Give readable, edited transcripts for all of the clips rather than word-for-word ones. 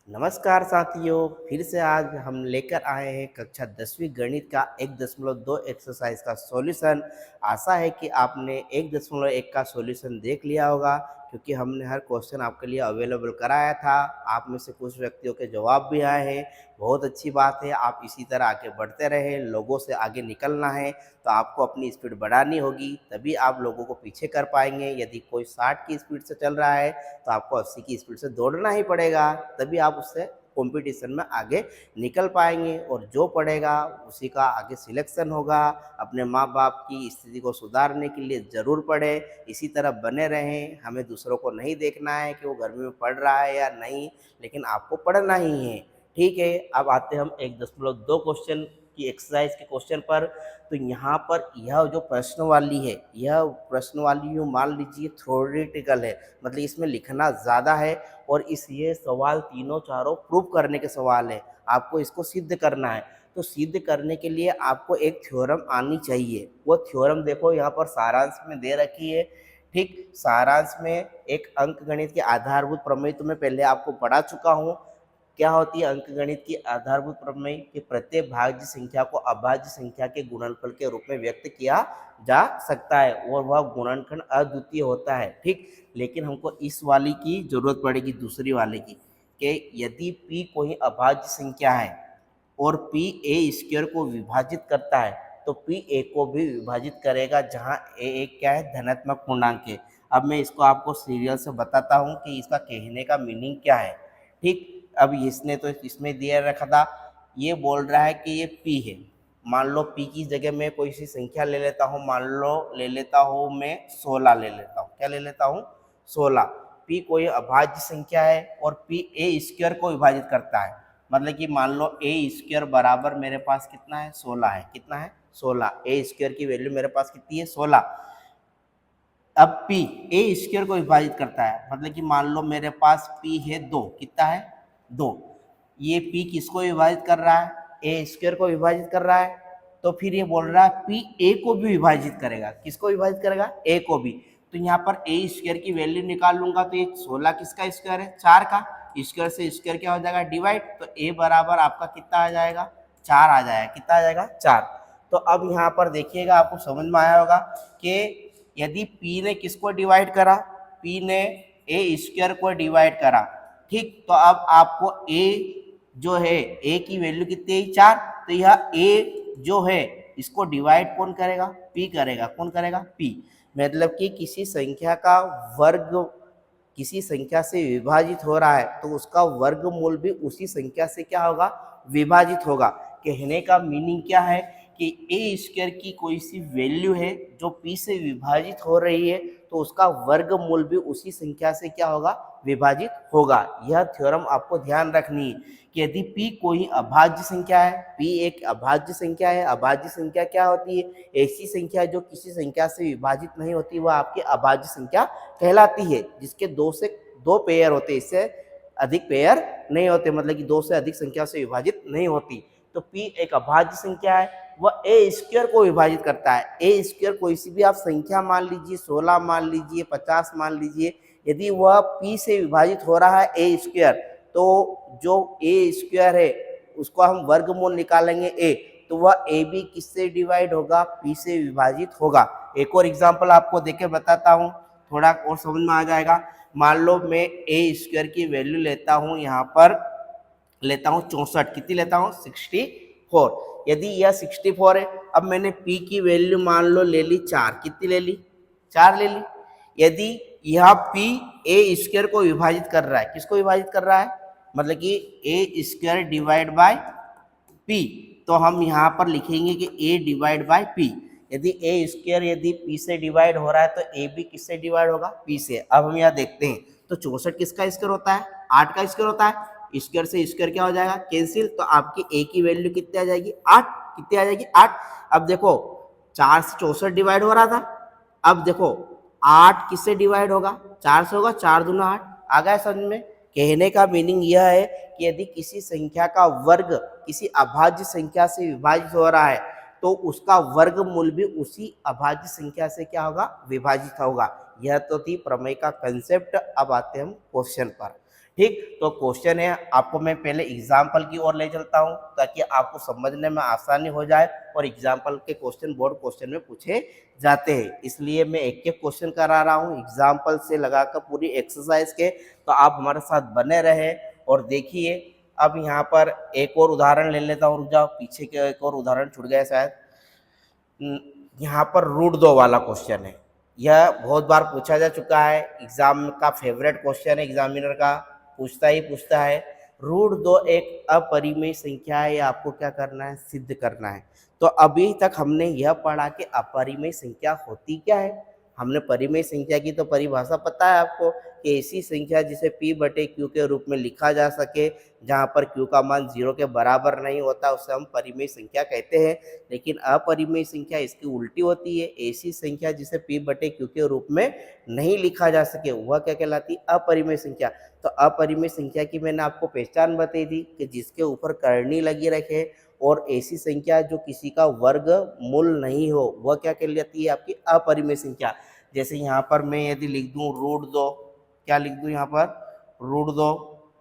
नमस्कार साथियों, फिर से आज हम लेकर आए हैं कक्षा 10वीं गणित का 1.2 एक्सरसाइज का सॉल्यूशन। आशा है कि आपने 1.1 का सॉल्यूशन देख लिया होगा, क्योंकि हमने हर क्वेश्चन आपके लिए अवेलेबल कराया था। आप में से कुछ व्यक्तियों के जवाब भी आए हैं, बहुत अच्छी बात है। आप इसी तरह आगे बढ़ते रहें, लोगों से आगे निकलना है तो आपको अपनी स्पीड बढ़ानी होगी, तभी आप लोगों को पीछे कर पाएंगे। यदि कोई 60 की स्पीड से चल रहा है तो आपको 80 की स्पीड से दौड़ना ही पड़ेगा, तभी आप उससे कंपटीशन में आगे निकल पाएंगे। और जो पढ़ेगा उसी का आगे सिलेक्शन होगा। अपने माँ बाप की स्थिति को सुधारने के लिए ज़रूर पढ़े, इसी तरह बने रहें। हमें दूसरों को नहीं देखना है कि वो गर्मी में पढ़ रहा है या नहीं, लेकिन आपको पढ़ना ही है। ठीक है, अब आते हैं हम 1.2 क्वेश्चन की एक्सरसाइज के क्वेश्चन पर। तो यहाँ पर यह जो प्रश्न वाली है, यह प्रश्न वाली जो मान लीजिए थ्योरेटिकल है, मतलब इसमें लिखना ज़्यादा है। और इस ये सवाल तीनों चारों प्रूव करने के सवाल है, आपको इसको सिद्ध करना है। तो सिद्ध करने के लिए आपको एक थ्योरम आनी चाहिए। वो थ्योरम देखो यहाँ पर सारांश में दे रखी है। ठीक, सारांश में एक अंकगणित के आधारभूत प्रमेय तो मैं पहले आपको पढ़ा चुका हूँ। क्या होती है अंकगणित की आधारभूत प्रमेय? कि प्रत्येक भाज्य संख्या को अभाज्य संख्या के गुणनफल के रूप में व्यक्त किया जा सकता है, और वह गुणनखंड अद्वितीय होता है। ठीक, लेकिन हमको इस वाली की जरूरत पड़ेगी, दूसरी वाले की, कि यदि p कोई अभाज्य संख्या है और p a स्क्वायर को विभाजित करता है, तो p a को भी विभाजित करेगा, जहां a एक क्या है, धनात्मक पूर्णांक है। अब मैं इसको आपको सीरियल से बताता हूँ कि इसका कहने का मीनिंग क्या है। ठीक, अब इसने तो इसमें दिया रखा था, ये बोल रहा है कि ये p है। मान लो p की जगह मैं कोई सी संख्या ले लेता हूँ, मान लो ले लेता हूँ मैं 16 ले लेता हूँ। क्या ले लेता हूँ? 16। p कोई अभाज्य संख्या है और p a स्क्वायर को विभाजित करता है, मतलब कि मान लो a स्क्वायर बराबर मेरे पास कितना है, 16 है। कितना है? 16। a स्क्वायर की वैल्यू मेरे पास कितनी है? 16। अब p a स्क्वायर को विभाजित करता है, मतलब कि मान लो मेरे पास p है 2। कितना है? 2। ये p किसको विभाजित कर रहा है? a स्क्वायर को विभाजित कर रहा है। तो फिर ये बोल रहा है p a को भी विभाजित करेगा। किसको विभाजित करेगा? a को भी। तो यहाँ पर a स्क्वायर की वैल्यू निकाल लूंगा, तो ये 16 किसका स्क्वायर है? 4 का। स्क्वायर से स्क्वायर क्या हो जाएगा? डिवाइड। तो a बराबर आपका कितना आ जाएगा? 4 आ जाएगा। कितना आ जाएगा? 4। तो अब यहाँ पर देखिएगा, आपको समझ में आया होगा कि यदि p ने किसको डिवाइड करा? p ने a स्क्वायर को डिवाइड करा। ठीक, तो अब आपको a जो है, a की वैल्यू कितनी है? 4। तो यह a जो है इसको डिवाइड कौन करेगा? p करेगा। कौन करेगा? p। मतलब कि किसी संख्या का वर्ग किसी संख्या से विभाजित हो रहा है तो उसका वर्गमूल भी उसी संख्या से क्या होगा? विभाजित होगा। कहने का मीनिंग क्या है कि ए स्क्वायर की कोई सी वैल्यू है जो p से विभाजित हो रही है, तो उसका वर्गमूल भी उसी संख्या से क्या होगा? विभाजित होगा। यह थ्योरम आपको ध्यान रखनी है कि यदि p कोई अभाज्य संख्या है, p एक अभाज्य संख्या है। अभाज्य संख्या क्या होती है? ऐसी संख्या जो किसी संख्या से विभाजित नहीं होती, वह आपकी अभाज्य संख्या कहलाती है, जिसके दो पेयर होते, इससे अधिक पेयर नहीं होते, मतलब कि 2 से अधिक संख्या से विभाजित नहीं होती। तो p एक अभाज्य संख्या है, वह a स्क्वायर को विभाजित करता है। a स्क्वायर कोई सी भी आप संख्या मान लीजिए, 16 मान लीजिए, 50 मान लीजिए, यदि वह p से विभाजित हो रहा है a स्क्वायर, तो जो a स्क्वायर है उसको हम वर्गमूल निकालेंगे a, तो वह a भी किससे डिवाइड होगा? p से विभाजित होगा। एक और एग्जाम्पल आपको देके बताता हूँ, थोड़ा और समझ में आ जाएगा। मान लो मैं a स्क्वायर की वैल्यू लेता हूँ, यहाँ पर लेता हूँ 64। कितनी लेता हूँ? 64। यदि यह 64 है, अब मैंने p की वैल्यू मान लो ले ली 4। कितनी ले ली? 4 ले ली। यदि यह p a स्क्वायर को विभाजित कर रहा है, किसको विभाजित कर रहा है? मतलब कि a square divide by p, तो हम यहाँ पर लिखेंगे कि a डिवाइड बाय p। यदि a स्क्वायर यदि p से डिवाइड हो रहा है तो a भी किससे डिवाइड होगा? p से। अब हम यहाँ देखते हैं, तो 64 किसका स्क्वायर होता है? 8 का स्क्वायर होता है। स्क्वायर से स्क्वायर क्या हो जाएगा? कैंसिल। तो आपकी a की वैल्यू कितनी आ जाएगी? 8। कितनी आ जाएगी? 8। अब देखो 4 से 64 डिवाइड हो रहा था, अब देखो 8 किससे डिवाइड होगा? 4 से होगा। 4 दूना 8। आ गया समझ में? कहने का मीनिंग यह है कि यदि किसी संख्या का वर्ग किसी अभाज्य संख्या से विभाजित हो रहा है, तो उसका वर्गमूल भी उसी अभाज्य संख्या से क्या होगा? विभाजित होगा। यह तो थी प्रमेय का कंसेप्ट। अब आते हैं हम क्वेश्चन पर। ठीक, तो क्वेश्चन है, आपको मैं पहले एग्जाम्पल की ओर ले चलता हूँ ताकि आपको समझने में आसानी हो जाए, और एग्जाम्पल के क्वेश्चन बोर्ड क्वेश्चन में पूछे जाते हैं, इसलिए मैं एक एक क्वेश्चन करा रहा हूँ एग्जाम्पल से लगाकर पूरी एक्सरसाइज के। तो आप हमारे साथ बने रहे और देखिए। अब यहाँ पर एक और उदाहरण ले लेता हूँ, रुक जाओ, पीछे के एक और उदाहरण छूट गया शायद। यहाँ पर रूट 2 वाला क्वेश्चन है, यह बहुत बार पूछा जा चुका है, एग्जाम का फेवरेट क्वेश्चन है, एग्जामिनर का पूछता है। रूट 2 एक अपरिमेय संख्या है, आपको क्या करना है, सिद्ध करना है। तो अभी तक हमने यह पढ़ा कि अपरिमेय संख्या होती क्या है। हमने परिमेय संख्या की तो परिभाषा पता है आपको, कि ऐसी संख्या जिसे p बटे q के रूप में लिखा जा सके, जहाँ पर q का मान 0 के बराबर नहीं होता, उसे हम परिमेय संख्या कहते हैं। लेकिन अपरिमेय संख्या इसकी उल्टी होती है, ऐसी संख्या जिसे p बटे q के रूप में नहीं लिखा जा सके, वह क्या कहलाती है, अपरिमेय संख्या। तो अपरिमेय संख्या की मैंने आपको पहचान बताई थी कि जिसके ऊपर करनी लगी रखे, और ऐसी संख्या जो किसी का वर्ग मूल नहीं हो, वह क्या कहलाती है, आपकी अपरिमेय संख्या। जैसे यहाँ पर मैं यदि लिख दूँ रूट 2, क्या लिख दूँ यहाँ पर, रूट 2,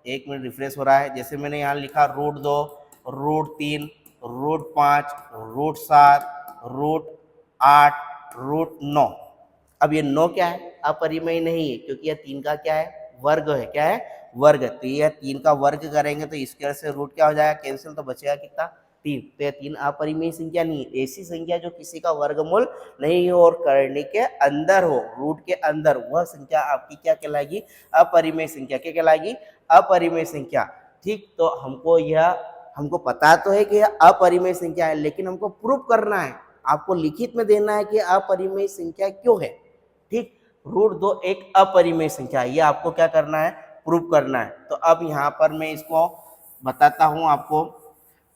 एक मिनट रिफ्रेश हो रहा है। जैसे मैंने यहाँ लिखा root 2, root 3, root 5, root 7, root 8, root 9। अब ये 9 क्या है, अपरिमेय नहीं है, क्योंकि यह 3 का क्या है, वर्ग है। क्या है, वर्ग। तो यह 3 का वर्ग करेंगे तो इसके वजह से रूट क्या हो जाएगा, कैंसिल, तो बचेगा कितना, 3। तो यह 3 अपरिमेय संख्या नहीं है, ऐसी संख्या जो किसी का वर्गमूल नहीं हो और करने के अंदर हो, रूट के अंदर, वह संख्या आपकी क्या कहलाएगी, अपरिमेय संख्या। क्या कहलाएगी, अपरिमेय संख्या। ठीक, तो हमको पता तो है कि यह अपरिमेय संख्या है, लेकिन हमको प्रूफ करना है, आपको लिखित में देना है कि अपरिमेय संख्या क्यों है। ठीक, रूट 2 एक अपरिमेय संख्या है, ये आपको क्या करना है, प्रूव करना है। तो अब यहाँ पर मैं इसको बताता हूँ आपको।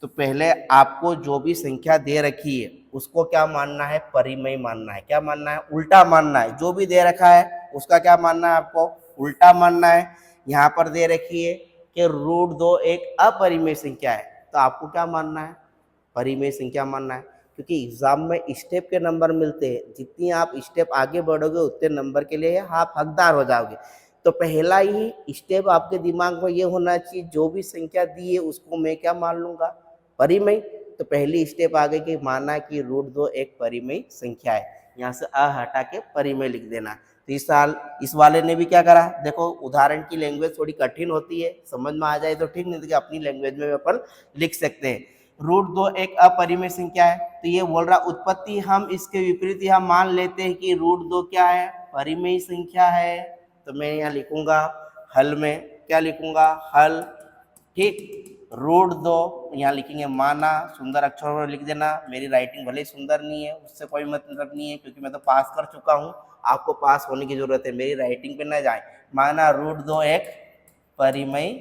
तो पहले आपको जो भी संख्या दे रखी है उसको क्या मानना है, परिमेय मानना है। क्या मानना है, उल्टा मानना है। जो भी दे रखा है उसका क्या मानना है, आपको उल्टा मानना है। यहाँ पर दे रखी है कि रूट 2 एक अपरिमेय संख्या है, तो आपको क्या मानना है, परिमेय संख्या मानना है। क्योंकि एग्जाम में स्टेप के नंबर मिलते हैं, जितनी आप स्टेप आगे बढ़ोगे उतने नंबर के लिए आप हकदार हो जाओगे। तो पहला ही स्टेप आपके दिमाग में ये होना चाहिए, जो भी संख्या दी है उसको मैं क्या मान लूंगा, परिमेय। तो पहली स्टेप आगे की माना कि रूट 2 एक परिमेय संख्या है, यहाँ से अ हटा के परिमेय लिख देना। तो इस वाले ने भी क्या करा, देखो उदाहरण की लैंग्वेज थोड़ी कठिन होती है, समझ में आ जाए तो ठीक, नहीं तो अपनी लैंग्वेज में अपन लिख सकते हैं। रूट 2 एक अपरिमेय संख्या है, तो ये बोल रहा उत्पत्ति हम इसके विपरीत यहाँ मान लेते हैं कि रूट 2 क्या है, परिमेय संख्या है। तो मैं यहाँ लिखूंगा हल में, क्या लिखूंगा, हल। ठीक, रूट 2 यहाँ लिखेंगे माना, सुंदर अक्षरों में लिख देना। मेरी राइटिंग भले ही सुंदर नहीं है, उससे कोई मतलब नहीं है, क्योंकि मैं तो पास कर चुका हूँ, आपको पास होने की जरूरत है, मेरी राइटिंग पे ना जाए। माना रूट 2 एक परिमेय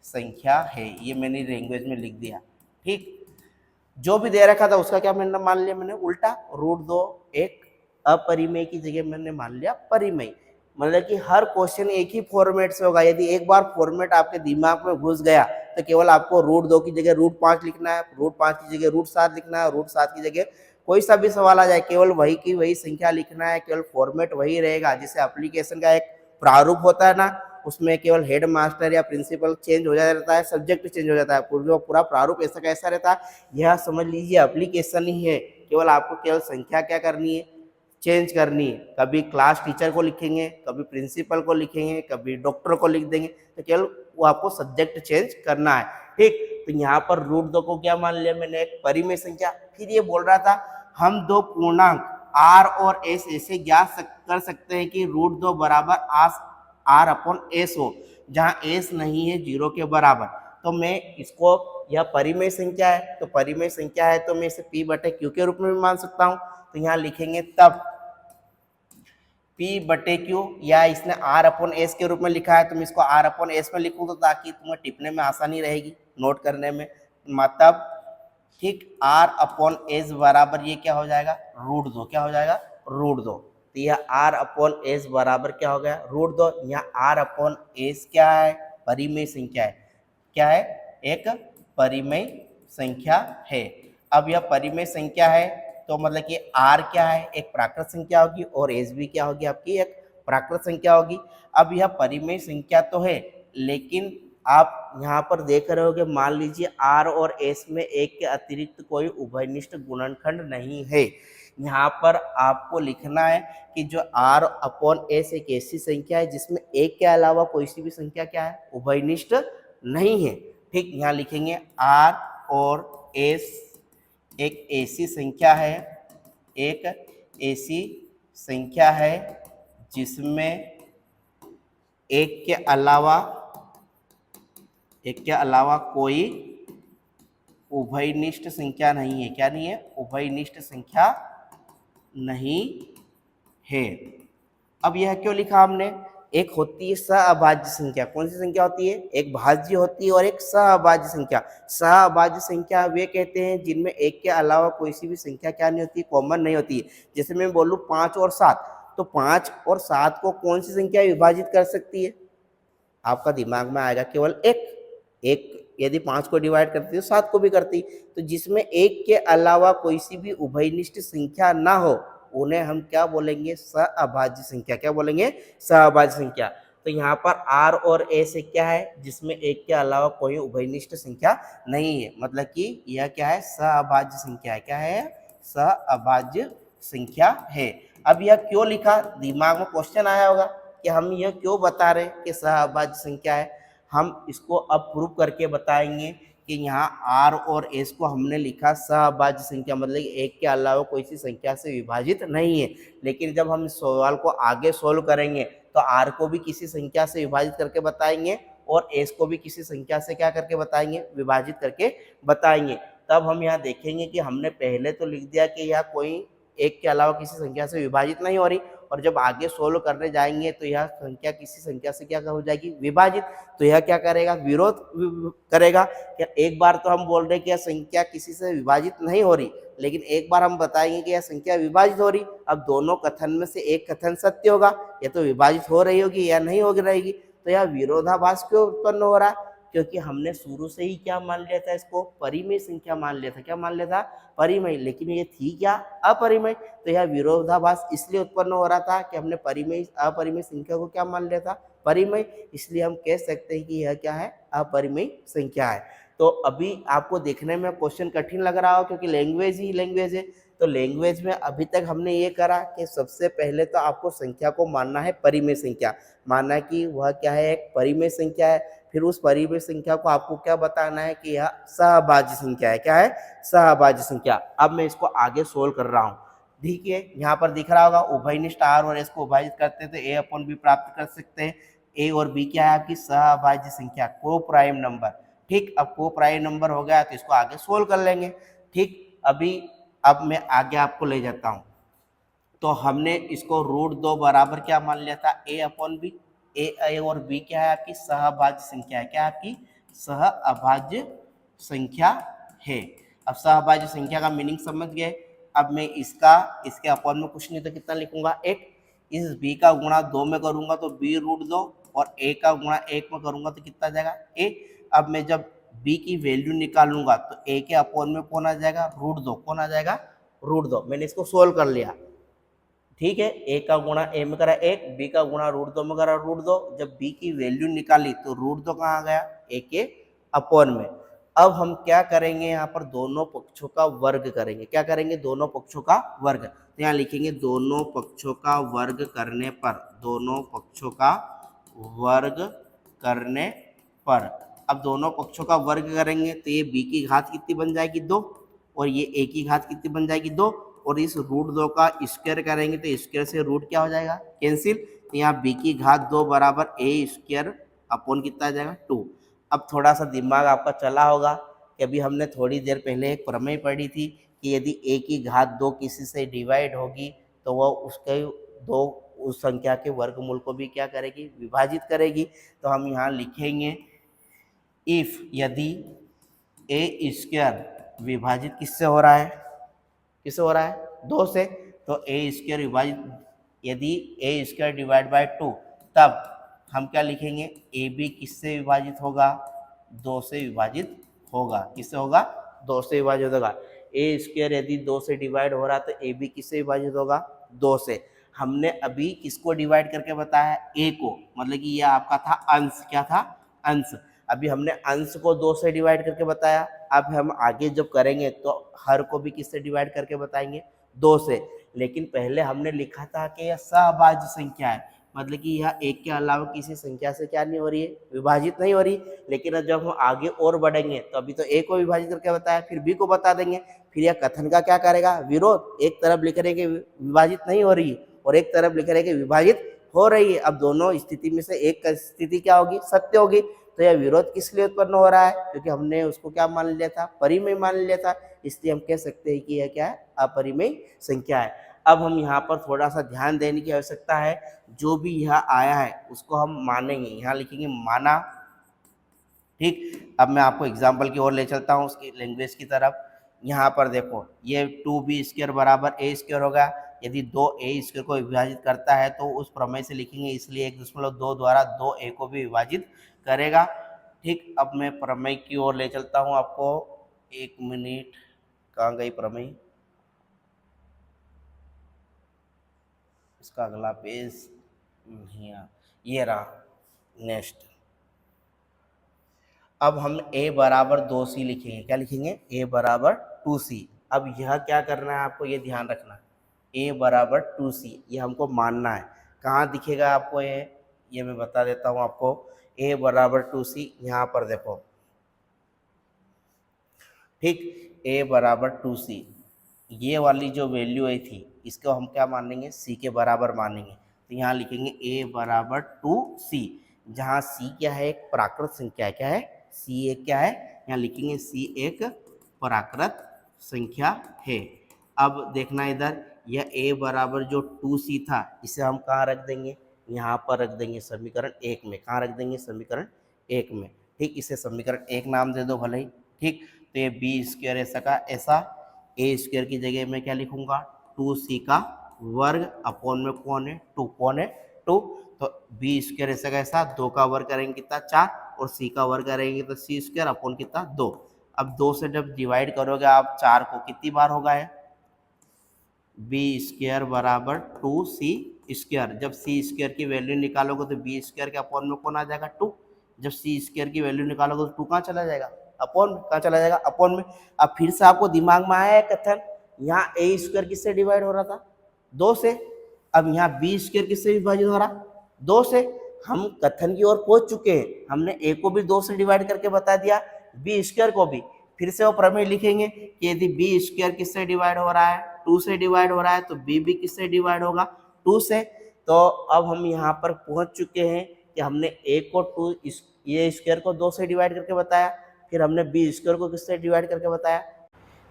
संख्या है, ये मैंने लैंग्वेज में लिख दिया। ठीक, जो भी दे रखा था उसका क्या मैंने मान लिया, मैंने उल्टा, रूट 2 एक अपरिमेय की जगह मैंने मान लिया परिमेय। मतलब कि हर क्वेश्चन एक ही फॉर्मेट से होगा। यदि एक बार फॉर्मेट आपके दिमाग में घुस गया तो केवल आपको रूट 2 की जगह रूट 5 लिखना है, रूट 5 की जगह रूट 7 लिखना है, रूट 7 की जगह कोई सा भी सवाल आ जाए, केवल वही की वही संख्या लिखना है, केवल फॉर्मेट वही रहेगा। जैसे एप्लीकेशन का एक प्रारूप होता है ना, उसमें केवल हेड मास्टर या प्रिंसिपल चेंज हो जाता है, सब्जेक्ट चेंज हो जाता है, पूरा प्रारूप ऐसा कैसा रहता है, यह समझ लीजिए एप्लीकेशन ही है। केवल आपको केवल संख्या क्या करनी है, चेंज करनी है। कभी क्लास टीचर को लिखेंगे, कभी प्रिंसिपल को लिखेंगे, कभी डॉक्टर को लिख देंगे, तो केवल वो आपको सब्जेक्ट चेंज करना है। ठीक, तो यहाँ पर रूट 2 को क्या मान लिया मैंने, एक परिमेय संख्या। फिर ये बोल रहा था हम दो पूर्णांक r और s ऐसे ज्ञात कर सकते हैं कि रूट 2 बराबर आर अपॉन एस हो, जहाँ एस नहीं है 0 के बराबर। तो मैं इसको, यह परिमेय संख्या है, तो परिमेय संख्या है तो मैं इसे p बटे q के रूप में भी मान सकता हूँ। तो यहाँ लिखेंगे तब p बटे q, या इसने r अपॉन एस के रूप में लिखा है तो मैं इसको r अपॉन एस में लिखूँ, तो ताकि तुम्हें टिपने में आसानी रहेगी, नोट करने में। मतलब ठीक, r अपॉन एस बराबर ये क्या हो जाएगा, रूट 2। क्या हो जाएगा, रूट 2। तो यह r अपॉन एस बराबर क्या हो गया, रूट 2। यहाँ r अपॉन एस क्या है, परिमेय संख्या है। क्या है, एक परिमेय संख्या है। अब यह परिमेय संख्या है तो मतलब कि r क्या है, एक प्राकृत संख्या होगी, और s भी क्या होगी, आपकी एक प्राकृत संख्या होगी। अब यह परिमेय संख्या तो है, लेकिन आप यहाँ पर देख रहे हो कि मान लीजिए R और S में एक के अतिरिक्त कोई उभयनिष्ठ गुणनखंड नहीं है। यहाँ पर आपको लिखना है कि जो R अपॉन S एक ऐसी संख्या है जिसमें एक के अलावा कोई सी भी संख्या क्या है, उभयनिष्ठ नहीं है। ठीक, यहाँ लिखेंगे R और S एक ऐसी संख्या है, एक ऐसी संख्या है जिसमें एक के अलावा कोई उभयनिष्ठ संख्या नहीं है। क्या नहीं है? उभयनिष्ठ संख्या नहीं है। अब यह क्यों लिखा हमने? एक होती है सहअभाज्य संख्या। कौन सी संख्या होती है? एक भाज्य होती है और एक सहअभाज्य संख्या। सहअभाज्य संख्या वे कहते हैं जिनमें एक के अलावा कोई सी भी संख्या क्या नहीं होती, कॉमन नहीं होती है। जैसे मैं बोलूँ 5 और 7, तो 5 और 7 को कौन सी संख्या विभाजित कर सकती है? आपका दिमाग में आएगा केवल एक यदि 5 को डिवाइड करती तो 7 को भी करती। तो जिसमें एक के अलावा कोई सी भी उभयनिष्ठ संख्या ना हो उन्हें हम क्या बोलेंगे? सहअभाज्य संख्या। क्या बोलेंगे? सहअभाज्य संख्या। तो यहाँ पर R और S क्या है? जिसमें एक के अलावा कोई उभयनिष्ठ संख्या नहीं है, मतलब कि यह क्या है? सहअभाज्य संख्या है। क्या है? सहअभाज्य संख्या है। अब यह क्यों लिखा? दिमाग में क्वेश्चन आया होगा कि हम यह क्यों बता रहे हैं कि सहअभाज्य संख्या है। हम इसको अब प्रूव करके बताएंगे कि यहाँ R और S को हमने लिखा सहअभाज्य संख्या, मतलब एक के अलावा कोई सी संख्या से विभाजित नहीं है। लेकिन जब हम इस सवाल को आगे सोल्व करेंगे तो R को भी किसी संख्या से विभाजित करके बताएंगे और S को भी किसी संख्या से क्या करके बताएंगे? विभाजित करके बताएंगे। तब हम यहाँ देखेंगे कि हमने पहले तो लिख दिया कि यह कोई एक के अलावा किसी संख्या से विभाजित नहीं हो रही, और जब आगे सोल्व करने जाएंगे तो यह संख्या किसी संख्या से क्या हो जाएगी? विभाजित। तो यह क्या करेगा? विरोध करेगा। क्या एक बार तो हम बोल रहे हैं कि यह संख्या किसी से विभाजित नहीं हो रही, लेकिन एक बार हम बताएंगे कि यह संख्या विभाजित हो रही। अब दोनों कथन में से एक कथन सत्य होगा, या तो विभाजित हो रही होगी या नहीं हो रहेगी। तो यह विरोधाभास क्यों उत्पन्न हो रहा है? क्योंकि हमने शुरू से ही क्या मान लिया था? इसको परिमेय संख्या मान लिया था। क्या मान लिया था? परिमेय। लेकिन ये थी क्या? अपरिमेय। तो यह विरोधाभास इसलिए उत्पन्न हो रहा था कि हमने परिमेय अपरिमेय संख्या को क्या मान लिया था? परिमेय। इसलिए हम कह सकते हैं कि यह क्या है? अपरिमेय संख्या है। तो अभी आपको देखने में क्वेश्चन कठिन लग रहा हो क्योंकि लैंग्वेज ही लैंग्वेज है। तो लैंग्वेज में अभी तक हमने ये करा कि सबसे पहले तो आपको संख्या को मानना है परिमेय संख्या, मानना है कि वह क्या है? एक परिमेय संख्या है। फिर उस परिमेय संख्या को आपको क्या बताना है कि यह सहअभाज्य संख्या है। क्या है? सहअभाज्य संख्या। अब मैं इसको आगे सोल्व कर रहा हूँ। ठीक है, यहाँ पर दिख रहा होगा उभयनिष्ठ R और S को विभाजित करते हैं तो A अपॉन B प्राप्त कर सकते हैं। A और B क्या है? आपकी सहअभाज्य संख्या, को प्राइम नंबर। ठीक, अब को प्राइम नंबर हो गया तो इसको आगे सोल्व कर लेंगे। ठीक, अब मैं आगे आपको ले जाता हूँ। तो हमने इसको √2 बराबर क्या मान लिया था? A upon B। ए और बी क्या है? आपकी सहअभाज्य संख्या है। क्या? आपकी सहअभाज्य संख्या है। अब सहअभाज्य संख्या का मीनिंग समझ गए। अब मैं इसके अपॉन में कुछ नहीं तो कितना लिखूंगा? 1। इस b का गुणा 2 में करूंगा तो b √2, और a का गुणा 1 में करूंगा तो कितना जाएगा? a। अब मैं जब b की वैल्यू निकालूंगा तो a के अपॉन में कौन आ जाएगा? √2। कौन आ जाएगा? √2। मैंने इसको सोल्व कर लिया। ठीक है, a का गुणा a में करा 1, b का गुणा √2 में करा √2। जब b की वैल्यू निकाली तो √2 कहाँ आ गया? a के अपॉन में। अब हम क्या करेंगे? यहाँ पर दोनों पक्षों का वर्ग करेंगे। क्या करेंगे? दोनों पक्षों का वर्ग। तो यहाँ लिखेंगे दोनों पक्षों का वर्ग करने पर, दोनों पक्षों का वर्ग करने पर। अब दोनों पक्षों का वर्ग करेंगे तो ये b की घात कितनी बन जाएगी? 2, और ये a की घात कितनी बन जाएगी? 2, और इस √2 का स्क्वायर करेंगे तो स्क्वायर से रूट क्या हो जाएगा? कैंसिल। तो यहाँ b की घात 2 बराबर a² अपॉन कितना आ जाएगा? 2। अब थोड़ा सा दिमाग आपका चला होगा कि अभी हमने थोड़ी देर पहले एक प्रमेय पढ़ी थी कि यदि a की घात 2 किसी से डिवाइड होगी तो वह उसके उस संख्या के वर्गमूल को भी क्या करेगी? विभाजित करेगी। तो हम यहाँ लिखेंगे इफ यदि a² विभाजित किससे हो रहा है? किससे हो रहा है? 2 से। तो a² विभाजित, यदि a² डिवाइड बाय 2, तब हम क्या लिखेंगे? ab किससे विभाजित होगा? 2 से विभाजित होगा। किससे होगा? 2 से विभाजित होगा। a² यदि 2 से डिवाइड हो रहा है तो ab किससे विभाजित होगा? 2 से। हमने अभी किसको डिवाइड करके बताया? a को, मतलब कि यह आपका था अंश। क्या था? अंश। अभी हमने अंश को 2 से डिवाइड करके बताया, अब हम आगे जब करेंगे तो हर को भी किससे डिवाइड करके बताएंगे, 2 से। लेकिन पहले हमने लिखा था कि यह सहभाज्य संख्या है, मतलब कि यह एक के अलावा किसी संख्या से क्या नहीं हो रही है, विभाजित नहीं हो रही। लेकिन जब हम आगे और बढ़ेंगे तो अभी तो ए को विभाजित करके बताया, फिर बी को बता देंगे, फिर यह कथन का क्या करेगा, विरोध। एक तरफ लिख रहे कि विभाजित नहीं हो रही और एक तरफ लिख रहे कि विभाजित हो रही है। अब दोनों स्थिति में से एक का स्थिति क्या होगी, सत्य होगी। तो यह विरोध किस लिए उत्पन्न हो रहा है, क्योंकि हमने उसको क्या मान लिया था, परिमेय मान लिया था, इसलिए हम कह सकते हैं कि यह क्या है, अपरिमेय संख्या है। अब हम यहाँ पर थोड़ा सा ध्यान देने की आवश्यकता है, जो भी यहाँ आया है उसको हम मानेंगे, यहाँ लिखेंगे माना। ठीक, अब मैं आपको एग्जाम्पल की ओर ले चलता हूँ, उसकी लैंग्वेज की तरफ। यहाँ पर देखो, ये 2b² बराबर a² होगा। यदि 2a² को विभाजित करता है तो उस प्रमेय से लिखेंगे, इसलिए 1.2 द्वारा 2a को भी विभाजित करेगा। ठीक, अब मैं प्रमेय की ओर ले चलता हूँ आपको। 1 मिनट, कहाँ गई प्रमेय, इसका अगला पेज नहीं, ये रहा नेक्स्ट। अब हम a बराबर 2c लिखेंगे, क्या लिखेंगे, a बराबर 2c। अब यह क्या करना है आपको, ये ध्यान रखना, a बराबर 2c ये हमको मानना है। कहाँ दिखेगा आपको ये मैं बता देता हूँ आपको। a बराबर 2c, यहाँ पर देखो, ठीक, a बराबर 2c, ये वाली जो वैल्यू आई थी इसको हम क्या मानेंगे, c के बराबर मानेंगे। तो यहाँ लिखेंगे a बराबर 2c, जहाँ c क्या है, एक प्राकृत संख्या है। क्या है, c एक क्या है, यहाँ लिखेंगे c एक प्राकृत संख्या है। अब देखना इधर, यह a बराबर जो 2c था इसे हम कहाँ रख देंगे, यहाँ पर रख देंगे समीकरण 1 में। कहाँ रख देंगे, समीकरण 1 में। ठीक, इसे समीकरण 1 नाम दे दो भले ही। ठीक, तो ये b² ऐसा का ऐसा, a² की जगह मैं क्या लिखूंगा, 2c का वर्ग, अपॉन में कौन है, 2 कौन है, 2। तो b² ऐसा का ऐसा, 2 का वर्ग करेंगे कितना, 4, और c का वर्ग करेंगे तो c² अपॉन कितना, 2। अब 2 से जब डिवाइड करोगे आप 4 को, कितनी बार होगा है, b² बराबर 2c²। जब c² की वैल्यू निकालोगे तो b² के अपॉन में कौन आ जाएगा, 2। जब c² की वैल्यू निकालोगे तो 2 कहाँ चला जाएगा, अपॉन में। कहाँ चला जाएगा, अपॉन में। अब फिर से आपको दिमाग में आया है कथन, यहाँ a² किससे डिवाइड हो रहा था, 2 से। अब यहाँ b² किससे विभाजित हो रहा, 2 से। हम कथन की ओर पहुंच चुके हैं, हमने a को भी 2 से डिवाइड करके बता दिया, b² को भी। फिर से वो प्रमेय लिखेंगे कि यदि b² किससे डिवाइड हो रहा है, 2 से डिवाइड हो रहा है, तो b भी किससे डिवाइड होगा, 2 से। तो अब हम यहाँ पर पहुंच चुके हैं कि हमने a को 2 ये स्क्वायर को 2 से डिवाइड करके बताया, फिर हमने b² को किससे डिवाइड करके बताया।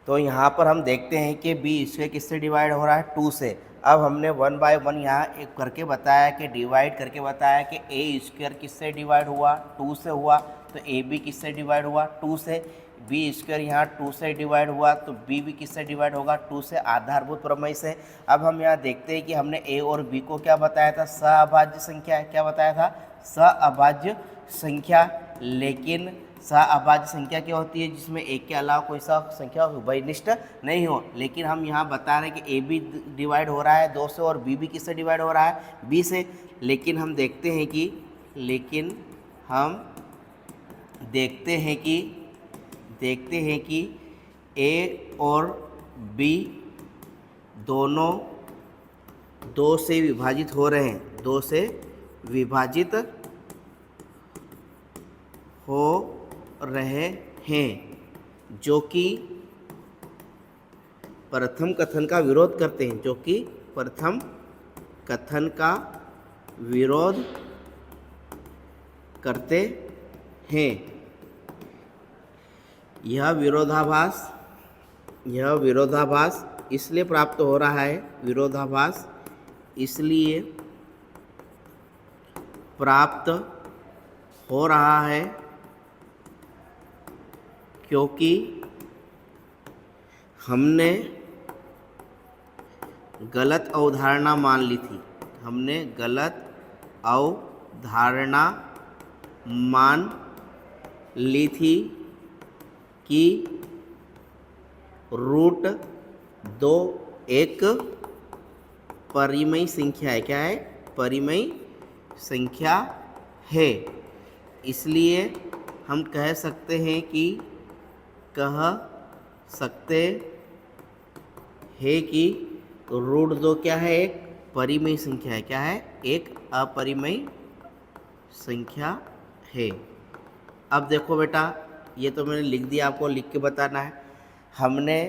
तो यहाँ पर हम देखते हैं कि b² किससे डिवाइड हो रहा है, 2 से। अब हमने 1 बाय 1 यहाँ एक करके बताया कि डिवाइड करके बताया कि a² किससे डिवाइड हुआ, 2 से हुआ। तो a भी किससे डिवाइड हुआ, 2 से। b² यहाँ 2 से डिवाइड हुआ तो b भी किससे डिवाइड होगा, 2 से, आधारभूत प्रमेय से। अब हम यहाँ देखते हैं कि हमने a और b को क्या बताया था, सहअभाज्य संख्या है। क्या बताया था, सहअभाज्य संख्या। लेकिन सहअभाज्य संख्या क्या होती है, जिसमें एक के अलावा कोई सा संख्या उभयनिष्ठ नहीं हो। लेकिन हम यहाँ बता रहे हैं कि a भी डिवाइड हो रहा है 2 से और b भी किससे डिवाइड हो रहा है, b से। लेकिन हम देखते हैं कि a और b दोनों 2 से विभाजित हो रहे हैं, 2 से विभाजित हो रहे हैं, जो कि प्रथम कथन का विरोध करते हैं, जो कि प्रथम कथन का विरोध करते हैं। यह विरोधाभास इसलिए प्राप्त हो रहा है, विरोधाभास इसलिए प्राप्त हो रहा है क्योंकि हमने गलत अवधारणा मान ली थी। हमने गलत अवधारणा मान ली थी कि √2 एक परिमेय संख्या है। क्या है, परिमेय संख्या है। इसलिए हम कह सकते हैं कि रूट 2 क्या है, एक परिमेय संख्या है। क्या है? एक अपरिमेय संख्या है। अब देखो बेटा, ये तो मैंने लिख दिया, आपको लिख के बताना है। हमने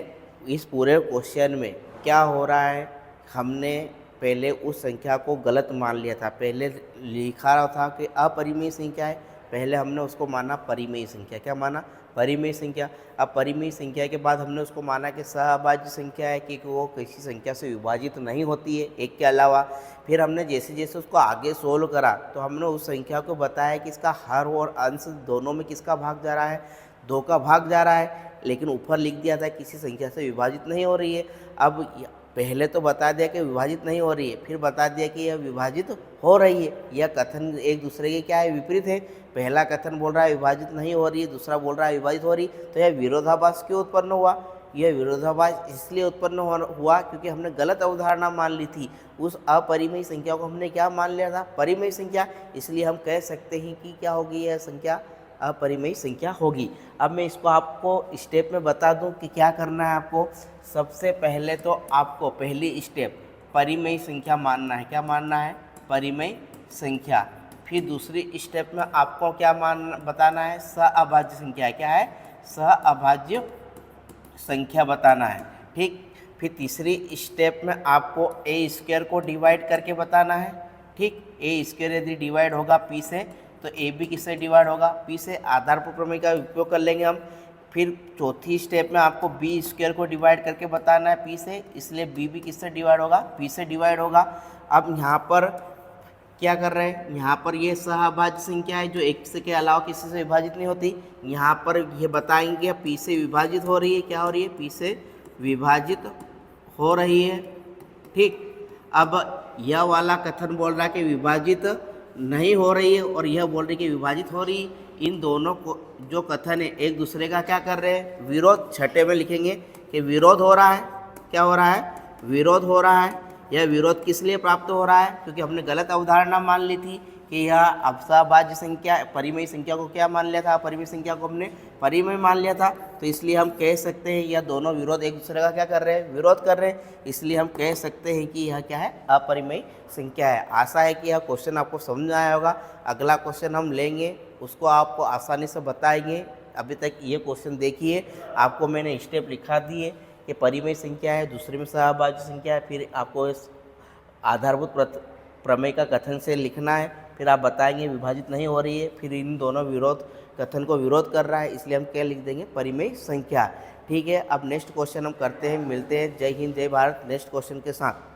इस पूरे क्वेश्चन में क्या हो रहा है, हमने पहले उस संख्या को गलत मान लिया था। पहले लिखा रहा था कि अपरिमेय संख्या है, पहले हमने उसको माना परिमेय संख्या। क्या माना? परिमेय संख्या। अब परिमेय संख्या के बाद हमने उसको माना कि सहअभाज्य संख्या है, कि वो किसी संख्या से विभाजित नहीं होती है एक के अलावा। फिर हमने जैसे जैसे उसको आगे सोल्व करा तो हमने उस संख्या को बताया कि इसका हर और अंश दोनों में किसका भाग जा रहा है, 2 का भाग जा रहा है। लेकिन ऊपर लिख दिया था किसी संख्या से विभाजित नहीं हो रही है। अब पहले तो बता दिया कि विभाजित नहीं हो रही है, फिर बता दिया कि यह विभाजित हो रही है। यह कथन एक दूसरे के क्या है, विपरीत है। पहला कथन बोल रहा है विभाजित नहीं हो रही है, दूसरा बोल रहा है विभाजित हो रही। तो यह विरोधाभास क्यों उत्पन्न हुआ? यह विरोधाभास इसलिए उत्पन्न हुआ क्योंकि हमने गलत अवधारणा मान ली थी। उस अपरिमेय संख्या को हमने क्या मान लिया था? परिमेय संख्या। इसलिए हम कह सकते हैं कि क्या होगी यह संख्या, अपरिमेय संख्या होगी। अब मैं इसको आपको स्टेप में बता दूं कि क्या करना है आपको। सबसे पहले तो आपको पहली स्टेप परिमेय संख्या मानना है। क्या मानना है? परिमेय संख्या। फिर दूसरी स्टेप में आपको क्या बताना है? सहअभाज्य संख्या। क्या है? सहअभाज्य संख्या बताना है। ठीक। फिर तीसरी स्टेप में आपको ए स्क्वायर को डिवाइड करके बताना है। ठीक। ए स्क्वायर यदि डिवाइड होगा पी से तो ए भी किससे डिवाइड होगा? पी से। आधारभूत प्रमेय का उपयोग कर लेंगे हम। फिर चौथी स्टेप में आपको बी स्क्वायर को डिवाइड करके बताना है पी से, इसलिए बी भी किससे डिवाइड होगा? पी से डिवाइड होगा। अब यहाँ पर क्या कर रहे हैं, यहाँ पर ये सहअभाज्य संख्या है जो एक से के अलावा किसी से विभाजित नहीं होती। यहाँ पर ये बताएंगे पी से विभाजित हो रही है। क्या हो रही है? पी से विभाजित हो रही है। ठीक। अब यह वाला कथन बोल रहा है कि विभाजित नहीं हो रही है और यह बोल रही है कि विभाजित हो रही है। इन दोनों को जो कथन है एक दूसरे का क्या कर रहे हैं? विरोध। छठे में लिखेंगे कि विरोध हो रहा है। क्या हो रहा है? विरोध हो रहा है। यह विरोध किस लिए प्राप्त हो रहा है? क्योंकि हमने गलत अवधारणा मान ली थी कि यह असहभाज्य संख्या, परिमेय संख्या को क्या मान लिया था? परिमेय संख्या को हमने परिमेय मान लिया था। तो इसलिए हम कह सकते हैं यह दोनों विरोध एक दूसरे का क्या कर रहे हैं? विरोध कर रहे हैं। इसलिए हम कह सकते हैं कि यह क्या है? अपरिमेय संख्या है। आशा है कि यह क्वेश्चन आपको समझ में आया होगा। अगला क्वेश्चन हम लेंगे, उसको आपको आसानी से बताएंगे। अभी तक ये क्वेश्चन देखिए, आपको मैंने स्टेप लिखा दिए कि परिमेय संख्या है, दूसरे में सहअभाज्य संख्या है, फिर आपको इस आधारभूत प्रमेय का कथन से लिखना है, फिर आप बताएंगे विभाजित नहीं हो रही है, फिर इन दोनों विरोध कथन को विरोध कर रहा है, इसलिए हम क्या लिख देंगे? परिमेय संख्या। ठीक है। अब नेक्स्ट क्वेश्चन हम करते हैं, मिलते हैं। जय हिंद, जय भारत नेक्स्ट क्वेश्चन के साथ।